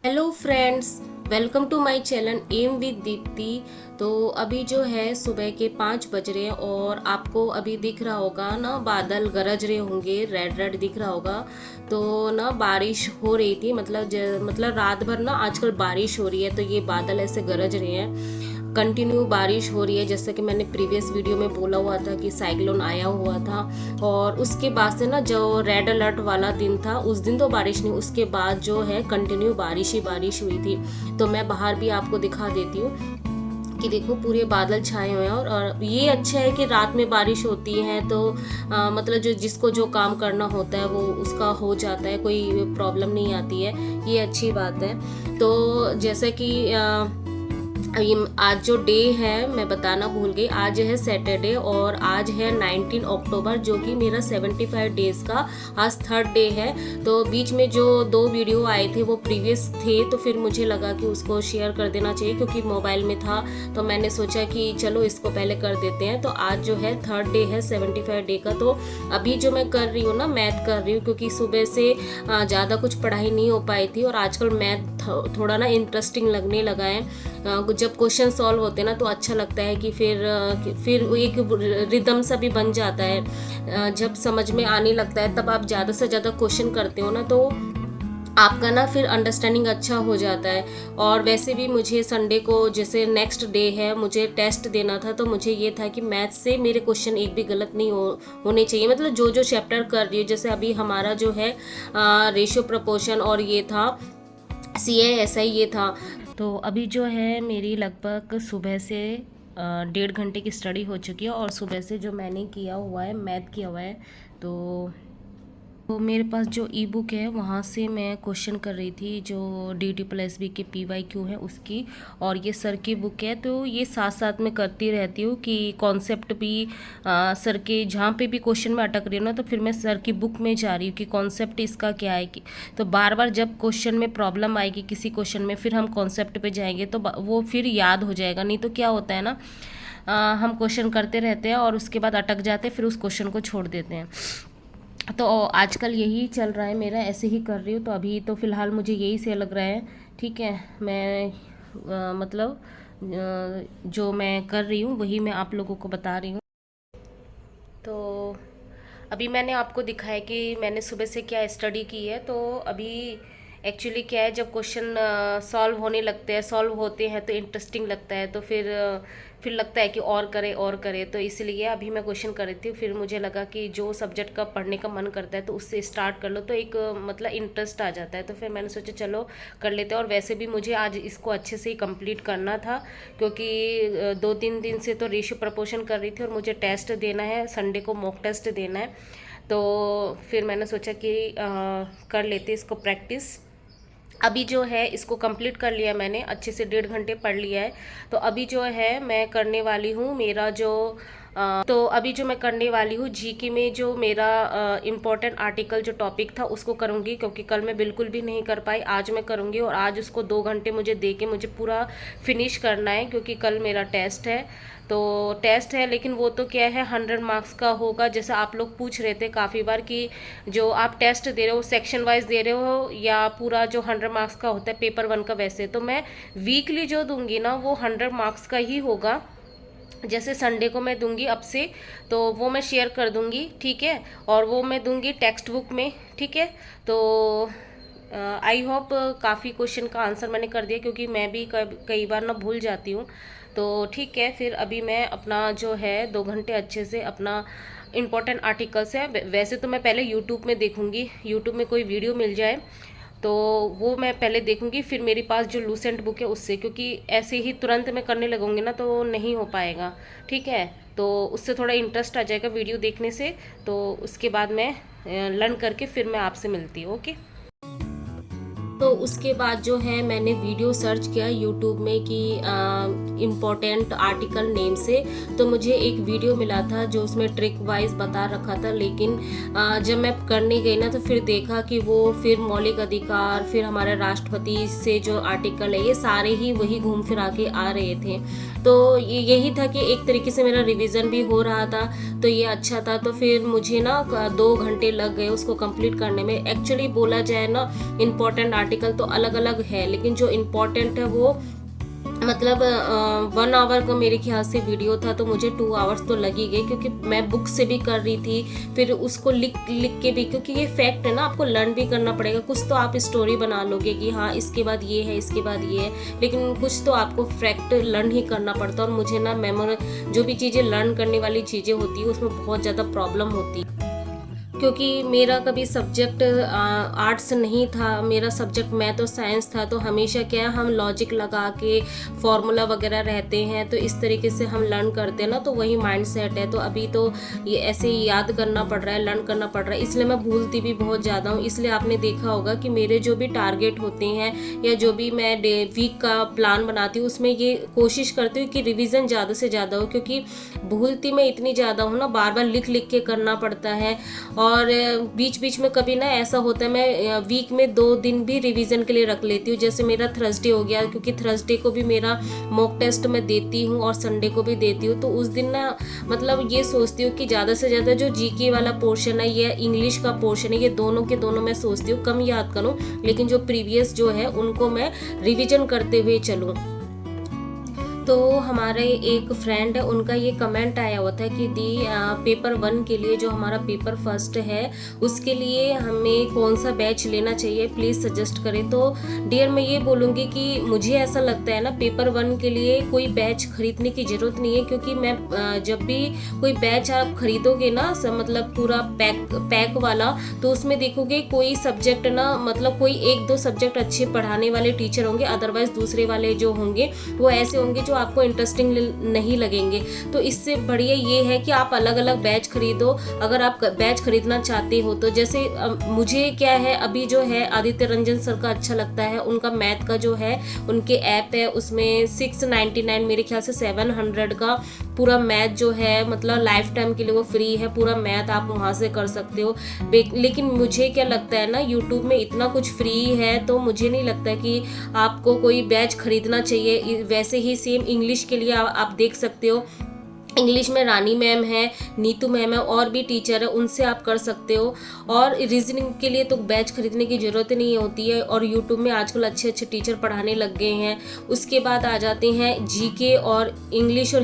Hello friends, welcome to my channel M with Deepti. तो अभी जो है सुबह के 5 बज रहे हैं और आपको अभी दिख रहा होगा ना, बादल गरज रहे होंगे, रेड रेड दिख रहा होगा। तो ना बारिश हो रही थी, मतलब रात भर ना आजकल बारिश हो रही है, तो ये बादल ऐसे गरज रहे हैं। कंटिन्यू बारिश हो रही है, जैसे कि मैंने प्रीवियस वीडियो में बोला हुआ था कि साइक्लोन आया हुआ था। और उसके बाद से ना जो रेड अलर्ट वाला दिन था, उस दिन तो बारिश नहीं, उसके बाद जो है कंटिन्यू बारिश ही बारिश हुई थी। तो मैं बाहर भी आपको दिखा देती हूँ कि देखो पूरे बादल छाए हुए हैं। और ये अच्छा है कि रात में बारिश होती है, तो मतलब जिसको जो काम करना होता है वो उसका हो जाता है, कोई प्रॉब्लम नहीं आती है, ये अच्छी बात है। तो जैसे कि आज जो डे है मैं बताना भूल गई, आज है सैटरडे और आज है 19 अक्टूबर, जो कि मेरा 75 डेज का आज थर्ड डे है। तो बीच में जो 2 वीडियो आए थे वो प्रीवियस थे, तो फिर मुझे लगा कि उसको शेयर कर देना चाहिए क्योंकि मोबाइल में था, तो मैंने सोचा कि चलो इसको पहले कर देते हैं। तो आज जो है थर्ड डे है 75 डे का। तो अभी जो मैं कर रही हूँ ना, मैथ कर रही हूँ, क्योंकि सुबह से ज़्यादा कुछ पढ़ाई नहीं हो पाई थी और आजकल मैथ थोड़ा ना इंटरेस्टिंग लगने लगा है। जब क्वेश्चन सॉल्व होते हैं ना तो अच्छा लगता है कि फिर एक रिदम सा भी बन जाता है। जब समझ में आने लगता है तब आप ज़्यादा से ज़्यादा क्वेश्चन करते हो ना, तो आपका ना फिर अंडरस्टैंडिंग अच्छा हो जाता है। और वैसे भी मुझे संडे को, जैसे नेक्स्ट डे है, मुझे टेस्ट देना था, तो मुझे ये था कि मैथ से मेरे क्वेश्चन एक भी गलत नहीं होने चाहिए। मतलब जो जो चैप्टर कर रही हूँ, जैसे अभी हमारा जो है रेशियो प्रपोर्शन और ये था सी ऐसा ही ये था। तो अभी जो है मेरी लगभग सुबह से 1.5 घंटे की स्टडी हो चुकी है और सुबह से जो मैंने किया हुआ है, मैथ किया हुआ है। तो मेरे पास जो ई बुक है वहाँ से मैं क्वेश्चन कर रही थी, जो DTSSB के PYQ है उसकी, और ये सर की बुक है। तो ये साथ साथ में करती रहती हूँ कि कॉन्सेप्ट भी सर के, जहाँ पे भी क्वेश्चन में अटक रही हूँ ना, तो फिर मैं सर की बुक में जा रही हूँ कि कॉन्सेप्ट इसका क्या है। कि तो बार बार जब क्वेश्चन में प्रॉब्लम आएगी किसी क्वेश्चन में, फिर हम कॉन्सेप्ट पे जाएंगे तो वो फिर याद हो जाएगा। नहीं तो क्या होता है ना, हम क्वेश्चन करते रहते हैं और उसके बाद अटक जाते हैं, फिर उस क्वेश्चन को छोड़ देते हैं। तो आजकल यही चल रहा है मेरा, ऐसे ही कर रही हूँ। तो अभी तो फ़िलहाल मुझे यही सही लग रहा है। ठीक है, मैं मतलब जो मैं कर रही हूँ वही मैं आप लोगों को बता रही हूँ। तो अभी मैंने आपको दिखाया कि मैंने सुबह से क्या स्टडी की है। तो अभी एक्चुअली क्या है, जब क्वेश्चन सॉल्व होने लगते हैं, सॉल्व होते हैं तो इंटरेस्टिंग लगता है, तो फिर लगता है कि और करे। तो इसलिए अभी मैं क्वेश्चन कर रही थी, फिर मुझे लगा कि जो सब्जेक्ट का पढ़ने का मन करता है तो उससे स्टार्ट कर लो, तो एक मतलब इंटरेस्ट आ जाता है। तो फिर मैंने सोचा चलो कर लेते हैं। और वैसे भी मुझे आज इसको अच्छे से ही कंप्लीट करना था, क्योंकि 2-3 दिन से तो रेशियो प्रपोर्शन कर रही थी और मुझे टेस्ट देना है, संडे को मॉक टेस्ट देना है। तो फिर मैंने सोचा कि कर लेते इसको प्रैक्टिस। अभी जो है इसको कंप्लीट कर लिया मैंने, अच्छे से 1.5 घंटे पढ़ लिया है। तो अभी जो है मैं करने वाली हूँ मेरा जो तो अभी जो मैं करने वाली हूँ जीके में, जो मेरा इम्पोर्टेंट आर्टिकल जो टॉपिक था उसको करूँगी, क्योंकि कल मैं बिल्कुल भी नहीं कर पाई, आज मैं करूँगी। और आज उसको 2 घंटे मुझे दे के मुझे पूरा फिनिश करना है, क्योंकि कल मेरा टेस्ट है। तो टेस्ट है, लेकिन वो तो क्या है 100 मार्क्स का होगा। जैसे आप लोग पूछ रहे थे काफ़ी बार कि जो आप टेस्ट दे रहे हो सेक्शन वाइज दे रहे हो या पूरा जो 100 मार्क्स का होता है पेपर 1 का, वैसे तो मैं वीकली जो दूंगी ना वो 100 मार्क्स का ही होगा। जैसे संडे को मैं दूंगी अब से, तो वो मैं शेयर कर दूंगी, ठीक है। और वो मैं दूंगी टेक्स्ट बुक में, ठीक है। तो आई होप काफ़ी क्वेश्चन का आंसर मैंने कर दिया, क्योंकि मैं भी कई बार ना भूल जाती हूँ। तो ठीक है, फिर अभी मैं अपना जो है 2 घंटे अच्छे से अपना इम्पोर्टेंट आर्टिकल्स है, वैसे तो मैं पहले यूट्यूब में देखूँगी, यूट्यूब में कोई वीडियो मिल जाए तो वो मैं पहले देखूंगी, फिर मेरे पास जो लूसेंट बुक है उससे, क्योंकि ऐसे ही तुरंत मैं करने लगूंगी ना तो नहीं हो पाएगा, ठीक है। तो उससे थोड़ा इंटरेस्ट आ जाएगा वीडियो देखने से। तो उसके बाद मैं लर्न करके फिर मैं आपसे मिलती हूँ, ओके। तो उसके बाद जो है मैंने वीडियो सर्च किया यूट्यूब में कि इम्पोर्टेंट आर्टिकल नेम से, तो मुझे एक वीडियो मिला था जो उसमें ट्रिक वाइज बता रखा था। लेकिन जब मैं करने गई ना तो फिर देखा कि वो फिर मौलिक अधिकार, फिर हमारे राष्ट्रपति से जो आर्टिकल है, ये सारे ही वही घूम फिरा के आ रहे थे। तो यही था कि एक तरीके से मेरा रिवीजन भी हो रहा था, तो ये अच्छा था। तो फिर मुझे ना 2 घंटे लग गए उसको कंप्लीट करने में। एक्चुअली बोला जाए ना, इम्पोर्टेंट आर्टिकल तो अलग अलग है, लेकिन जो इम्पोर्टेंट है वो मतलब 1 आवर का मेरे ख्याल से वीडियो था, तो मुझे 2 आवर्स तो लग ही गए, क्योंकि मैं बुक से भी कर रही थी, फिर उसको लिख लिख के भी, क्योंकि ये फैक्ट है ना, आपको लर्न भी करना पड़ेगा। कुछ तो आप स्टोरी बना लोगे कि हाँ इसके बाद ये है, इसके बाद ये है, लेकिन कुछ तो आपको फैक्ट लर्न ही करना पड़ता है। और मुझे ना जो भी चीज़ें लर्न करने वाली चीज़ें होती है उसमें बहुत ज़्यादा प्रॉब्लम होती है, क्योंकि मेरा कभी सब्जेक्ट आर्ट्स नहीं था, मेरा सब्जेक्ट मैथ और साइंस था। तो हमेशा क्या है, हम लॉजिक लगा के फॉर्मूला वगैरह रहते हैं, तो इस तरीके से हम लर्न करते हैं ना, तो वही माइंड सेट है। तो अभी तो ये ऐसे ही याद करना पड़ रहा है, लर्न करना पड़ रहा है, इसलिए मैं भूलती भी बहुत ज़्यादा हूँ। इसलिए आपने देखा होगा कि मेरे जो भी टारगेट होते हैं या जो भी मैं वीक का प्लान बनाती हूँ, उसमें ये कोशिश करती हूँ कि रिविज़न ज़्यादा से ज़्यादा हो, क्योंकि भूलती मैं इतनी ज़्यादा हूँ ना, बार बार लिख लिख के करना पड़ता है। और बीच बीच में कभी ना ऐसा होता है, मैं वीक में 2 दिन भी रिवीजन के लिए रख लेती हूँ। जैसे मेरा थर्सडे हो गया, क्योंकि थर्सडे को भी मेरा मॉक टेस्ट मैं देती हूँ और संडे को भी देती हूँ। तो उस दिन ना मतलब ये सोचती हूँ कि ज़्यादा से ज़्यादा जो जीके वाला पोर्शन है या इंग्लिश का पोर्शन है, ये दोनों के दोनों मैं सोचती हूँ कम याद करूँ, लेकिन जो प्रीवियस जो है उनको मैं रिविजन करते हुए चलूँ। तो हमारे एक फ्रेंड है, उनका ये कमेंट आया हुआ था कि दी पेपर 1 के लिए, जो हमारा पेपर फर्स्ट है, उसके लिए हमें कौन सा बैच लेना चाहिए, प्लीज़ सजेस्ट करें। तो डियर मैं ये बोलूँगी कि मुझे ऐसा लगता है ना, पेपर 1 के लिए कोई बैच खरीदने की ज़रूरत नहीं है, क्योंकि मैं जब भी कोई बैच आप खरीदोगे ना, मतलब पूरा पैक वाला, तो उसमें देखोगे कोई सब्जेक्ट ना, मतलब कोई 1-2 सब्जेक्ट अच्छे पढ़ाने वाले टीचर होंगे, अदरवाइज दूसरे वाले जो होंगे वो ऐसे होंगे जो आपको इंटरेस्टिंग नहीं लगेंगे। तो इससे बढ़िया ये है कि आप अलग अलग बैच खरीदो, अगर आप बैच खरीदना चाहते हो तो। जैसे मुझे क्या है, अभी जो है आदित्य रंजन सर का अच्छा लगता है, उनका मैथ का जो है उनके ऐप है, उसमें 699 मेरे ख्याल से 700 का पूरा मैथ जो है, मतलब लाइफ टाइम के लिए वो फ्री है, पूरा मैथ आप वहाँ से कर सकते हो। लेकिन मुझे क्या लगता है ना, यूट्यूब में इतना कुछ फ्री है, तो मुझे नहीं लगता कि आपको कोई बैच खरीदना चाहिए। वैसे ही सेम इंग्लिश के लिए आप देख सकते हो, इंग्लिश में रानी मैम है, नीतू मैम है, और भी टीचर है, उनसे आप कर सकते हो। और रीजनिंग के लिए तो बैच खरीदने की ज़रूरत नहीं होती है, और यूट्यूब में आजकल अच्छे अच्छे टीचर पढ़ाने लग गए हैं। उसके बाद आ जाते हैं जीके और इंग्लिश, और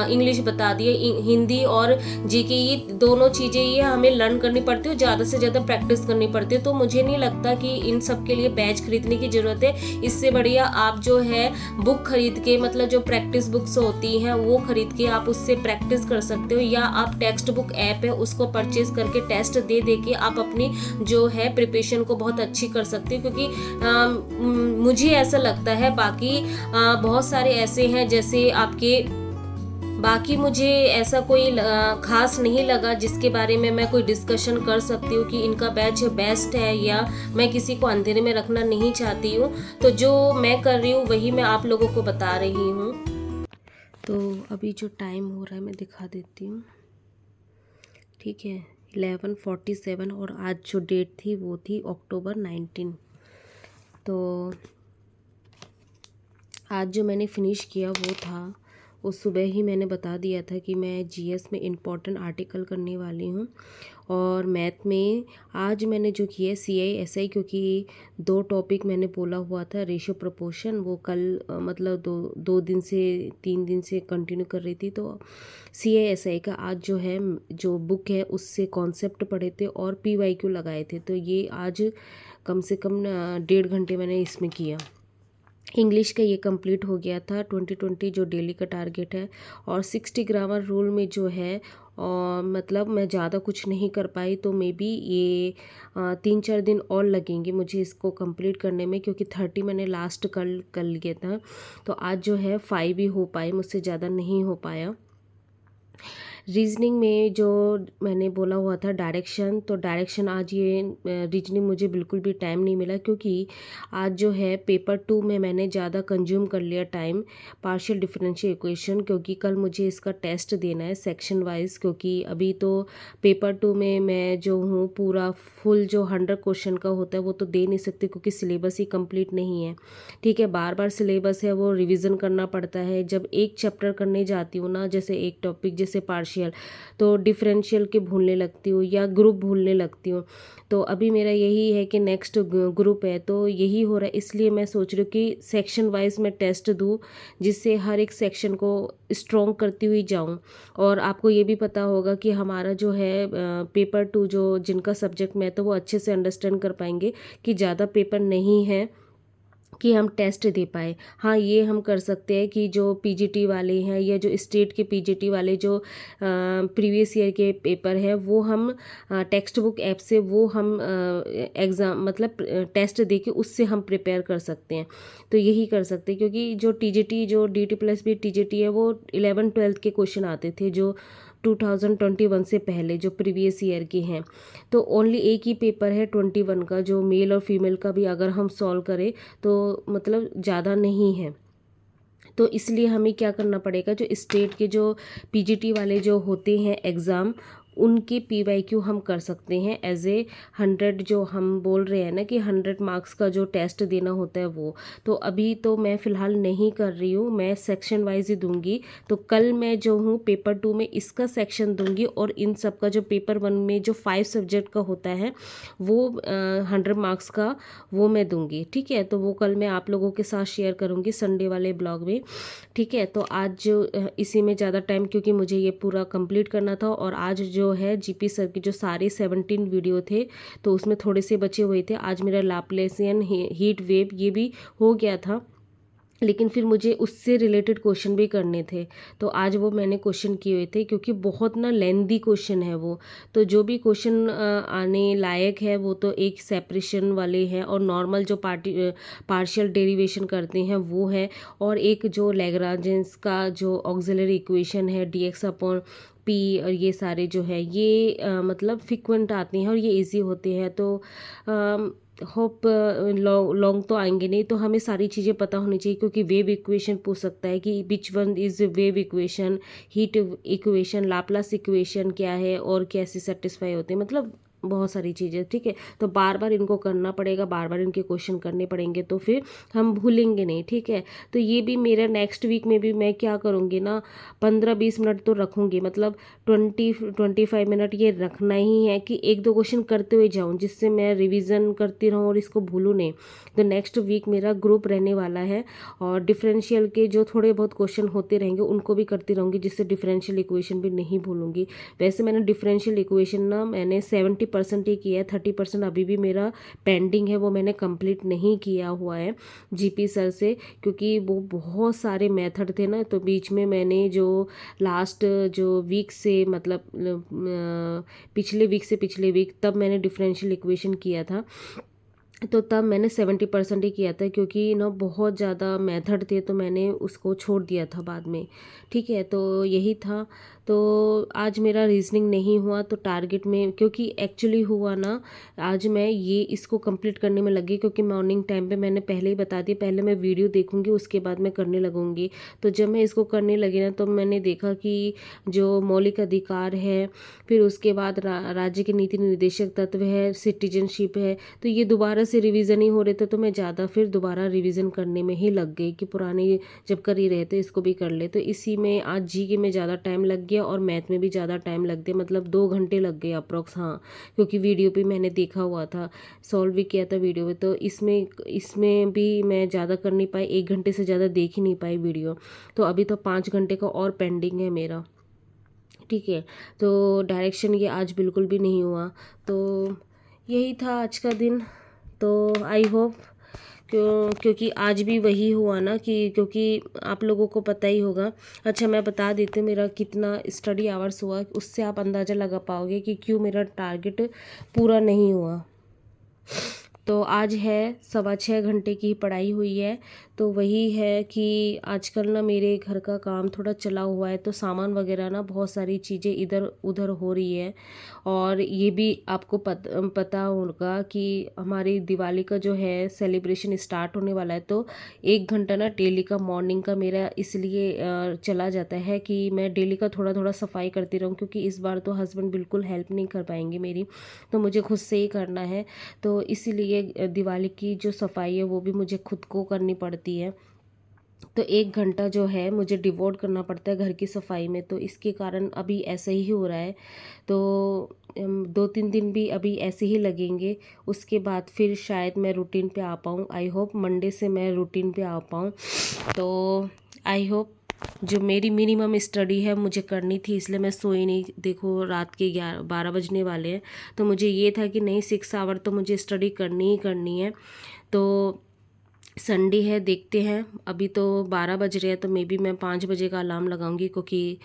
इंग्लिश बता दिए, हिंदी और जीके, ये दोनों चीज़ें ये हमें लर्न करनी पड़ती है, ज़्यादा से ज़्यादा प्रैक्टिस करनी पड़ती है। तो मुझे नहीं लगता कि इन सब के लिए बैच खरीदने की ज़रूरत है। इससे बढ़िया आप जो है बुक खरीद के, मतलब जो प्रैक्टिस बुक्स होती हैं वो खरीद के आप उससे प्रैक्टिस कर सकते हो, या आप टेक्स्ट बुक ऐप है उसको परचेज करके टेस्ट दे के आप अपनी जो है प्रिपरेशन को बहुत अच्छी कर सकते हो। क्योंकि मुझे ऐसा लगता है, बाकी बहुत सारे ऐसे हैं जैसे आपके, बाकी मुझे ऐसा कोई खास नहीं लगा जिसके बारे में मैं कोई डिस्कशन कर सकती हूँ कि इनका बैच बेस्ट है, या मैं किसी को अंधेरे में रखना नहीं चाहती हूँ। तो जो मैं कर रही हूँ वही मैं आप लोगों को बता रही हूँ। तो अभी जो टाइम हो रहा है मैं दिखा देती हूँ, ठीक है, 11:47, और आज जो डेट थी वो थी अक्टूबर 19। तो आज जो मैंने फ़िनिश किया वो था, वो सुबह ही मैंने बता दिया था कि मैं जीएस में इम्पॉर्टेंट आर्टिकल करने वाली हूँ, और मैथ में आज मैंने जो किया CI/SI, क्योंकि 2 टॉपिक मैंने बोला हुआ था, रेशियो प्रोपोर्शन, वो कल मतलब 3 दिन से कंटिन्यू कर रही थी। तो CI/SI का आज जो है, जो बुक है उससे कॉन्सेप्ट पढ़े थे और PYQ लगाए थे। तो ये आज कम से कम 1.5 घंटे मैंने इसमें किया। इंग्लिश का ये कंप्लीट हो गया था 2020 जो डेली का टारगेट है, और 60 ग्रामर रूल में जो है, और मतलब मैं ज़्यादा कुछ नहीं कर पाई, तो मे बी ये 3-4 दिन और लगेंगे मुझे इसको कंप्लीट करने में, क्योंकि 30 मैंने लास्ट कल कर लिया था। तो आज जो है 5 ही हो पाए, मुझसे ज़्यादा नहीं हो पाया। रीजनिंग में जो मैंने बोला हुआ था डायरेक्शन, तो डायरेक्शन आज ये रीजनिंग मुझे बिल्कुल भी टाइम नहीं मिला, क्योंकि आज जो है पेपर 2 में मैंने ज़्यादा कंज्यूम कर लिया टाइम, पार्शियल डिफरेंशियल इक्वेशन, क्योंकि कल मुझे इसका टेस्ट देना है सेक्शन वाइज। क्योंकि अभी तो पेपर 2 में मैं जो हूँ पूरा फुल जो 100 क्वेश्चन का होता है वो तो दे नहीं सकती, क्योंकि सिलेबस ही कंप्लीट नहीं है, ठीक है। बार बार सिलेबस है वो रिविज़न करना पड़ता है। जब एक चैप्टर करने जाती हूँ ना, जैसे एक टॉपिक जैसे पार्शियल पार्शियल, तो डिफरेंशियल के भूलने लगती हूँ या ग्रुप भूलने लगती हूँ। तो अभी मेरा यही है कि नेक्स्ट ग्रुप है तो यही हो रहा है, इसलिए मैं सोच रही हूँ कि सेक्शन वाइज मैं टेस्ट दूँ, जिससे हर एक सेक्शन को स्ट्रॉन्ग करती हुई जाऊँ। और आपको ये भी पता होगा कि हमारा जो है पेपर 2 जो जिनका सब्जेक्ट में है तो वो अच्छे से अंडरस्टैंड कर पाएंगे कि ज़्यादा पेपर नहीं है कि हम टेस्ट दे पाए। हाँ, ये हम कर सकते हैं कि जो पीजीटी वाले हैं या जो स्टेट के पीजीटी वाले जो प्रीवियस ईयर के पेपर है वो हम टेक्स्ट बुक ऐप से वो हम एग्ज़ाम मतलब टेस्ट दे के उससे हम प्रिपेयर कर सकते हैं। तो यही कर सकते हैं, क्योंकि जो टीजीटी जो DT+B टीजीटी है वो 11-12 के क्वेश्चन आते थे जो 2021 से पहले जो प्रीवियस ईयर के हैं। तो ओनली एक ही पेपर है 21 का जो मेल और फीमेल का भी अगर हम सॉल्व करें तो मतलब ज़्यादा नहीं है। तो इसलिए हमें क्या करना पड़ेगा, जो स्टेट के जो पीजीटी वाले जो होते हैं एग्ज़ाम उनके PYQ हम कर सकते हैं एज ए 100, जो हम बोल रहे हैं ना कि 100 मार्क्स का जो टेस्ट देना होता है वो। तो अभी तो मैं फ़िलहाल नहीं कर रही हूँ, मैं सेक्शन वाइज ही दूंगी। तो कल मैं जो हूँ पेपर 2 में इसका सेक्शन दूंगी और इन सब का जो पेपर 1 में जो 5 सब्जेक्ट का होता है वो 100 मार्क्स का वो मैं दूंगी। ठीक है, तो वो कल मैं आप लोगों के साथ शेयर करूँगी संडे वाले ब्लॉग में। ठीक है, तो आज जो इसी में ज़्यादा टाइम, क्योंकि मुझे ये पूरा कंप्लीट करना था और आज जो है जीपी सर के जो सारे 17 वीडियो थे तो उसमें थोड़े से बचे हुए थे। आज मेरा लाप्लासियन हीट वेव ये भी हो गया था, लेकिन फिर मुझे उससे रिलेटेड क्वेश्चन भी करने थे तो आज वो मैंने क्वेश्चन किए हुए थे, क्योंकि बहुत ना लेंदी क्वेश्चन है वो। तो जो भी क्वेश्चन आने लायक है वो तो एक सेपरेशन वाले हैं और नॉर्मल जो पार्शियल डेरिवेशन करते हैं वो है, और एक जो लैग्रांजेंस का जो ऑक्सिलरी इक्वेशन है dx/p, और ये सारे जो है ये मतलब फ्रिक्वेंट आते हैं और ये इजी होते हैं। तो होप लॉन्ग तो आएंगे नहीं, तो हमें सारी चीज़ें पता होनी चाहिए, क्योंकि वेव इक्वेशन पूछ सकता है कि which one is wave equation, heat equation, Laplace equation क्या है और कैसे सेटिस्फाई होते हैं, मतलब बहुत सारी चीज़ें। ठीक है, तो बार बार इनको करना पड़ेगा, बार बार इनके क्वेश्चन करने पड़ेंगे तो फिर हम भूलेंगे नहीं। ठीक है, तो ये भी मेरा नेक्स्ट वीक में भी मैं क्या करूँगी ना, 15-20 मिनट तो रखूँगी, मतलब 20-25 मिनट ये रखना ही है कि एक दो क्वेश्चन करते हुए जाऊँ, जिससे मैं रिवीजन करती रहूँ और इसको भूलूँ नहीं। तो नेक्स्ट वीक मेरा ग्रुप रहने वाला है और डिफरेंशियल के जो थोड़े बहुत क्वेश्चन होते रहेंगे उनको भी करती रहूँगी, जिससे डिफरेंशियल इक्वेशन भी नहीं भूलूँगी। वैसे मैंने डिफरेंशियल इक्वेशन ना मैंने 70% ही किया है, 30% अभी भी मेरा पेंडिंग है, वो मैंने कंप्लीट नहीं किया हुआ है जीपी सर से, क्योंकि वो बहुत सारे मेथड थे ना। तो बीच में मैंने जो लास्ट जो वीक से मतलब पिछले वीक से पिछले वीक तब मैंने डिफरेंशियल इक्वेशन किया था, तो तब मैंने 70% ही किया था, क्योंकि ना बहुत ज़्यादा मेथड थे तो मैंने उसको छोड़ दिया था बाद में। ठीक है, तो यही था। तो आज मेरा रीजनिंग नहीं हुआ तो टारगेट में, क्योंकि एक्चुअली हुआ ना आज मैं ये इसको कंप्लीट करने में लगी, क्योंकि मॉर्निंग टाइम पे मैंने पहले ही बता दिया, पहले मैं वीडियो देखूंगी उसके बाद मैं करने लगूंगी। तो जब मैं इसको करने लगी ना तो मैंने देखा कि जो मौलिक अधिकार है, फिर उसके बाद राज्य के नीति निर्देशक तत्व है, सिटीजनशिप है, तो ये दोबारा से रिवीजन ही हो रहे थे, तो मैं ज़्यादा फिर दोबारा रिवीजन करने में ही लग गई कि पुराने जब कर ही रहे थे इसको भी कर ले। तो इसी में आज जीके में ज़्यादा टाइम लग गया और मैथ में भी ज़्यादा टाइम लग गया, मतलब 2 घंटे लग गए अप्रॉक्स। हाँ, क्योंकि वीडियो पे मैंने देखा हुआ था, सॉल्व भी किया था वीडियो में, तो इसमें भी मैं ज़्यादा कर नहीं पाई, 1 घंटे से ज़्यादा देख ही नहीं पाई वीडियो। तो अभी तो 5 घंटे का और पेंडिंग है मेरा। ठीक है, तो डायरेक्शन ये आज बिल्कुल भी नहीं हुआ। तो यही था आज का दिन। तो आई होप क्योंकि आज भी वही हुआ ना कि क्योंकि आप लोगों को पता ही होगा। अच्छा, मैं बता देती हूँ मेरा कितना स्टडी आवर्स हुआ, उससे आप अंदाज़ा लगा पाओगे कि क्यों मेरा टारगेट पूरा नहीं हुआ। तो आज है 6.25 घंटे की पढ़ाई हुई है। तो वही है कि आजकल ना मेरे घर का काम थोड़ा चला हुआ है, तो सामान वगैरह ना बहुत सारी चीज़ें इधर उधर हो रही है। और ये भी आपको पता होगा कि हमारी दिवाली का जो है सेलिब्रेशन स्टार्ट होने वाला है, तो 1 घंटा ना डेली का मॉर्निंग का मेरा इसलिए चला जाता है कि मैं डेली का थोड़ा थोड़ा सफाई करती रहूँ, क्योंकि इस बार तो हस्बैंड बिल्कुल हेल्प नहीं कर पाएंगे मेरी, तो मुझे खुद से ही करना है। तो इसीलिए दिवाली की जो सफाई है वो भी मुझे खुद को करनी पड़ती है। तो 1 घंटा जो है मुझे डिवोट करना पड़ता है घर की सफाई में, तो इसके कारण अभी ऐसा ही हो रहा है। तो 2-3 दिन भी अभी ऐसे ही लगेंगे, उसके बाद फिर शायद मैं रूटीन पे आ पाऊँ। आई होप मंडे से मैं रूटीन पे आ पाऊँ। तो आई होप, जो मेरी मिनिमम स्टडी है मुझे करनी थी, इसलिए मैं सोई नहीं। देखो रात के 12 बजने वाले हैं, तो मुझे ये था कि नहीं 6 आवर तो मुझे स्टडी करनी ही करनी है। तो संडे है, देखते हैं। अभी तो 12 बज रहे हैं, तो मे बी मैं 5 बजे का अलार्म लगाऊंगी, क्योंकि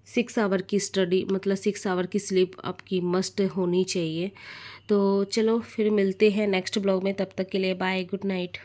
6 आवर की स्टडी मतलब 6 आवर की स्लीप आपकी मस्ट होनी चाहिए। तो चलो फिर मिलते हैं नेक्स्ट ब्लॉग में, तब तक के लिए बाय, गुड नाइट।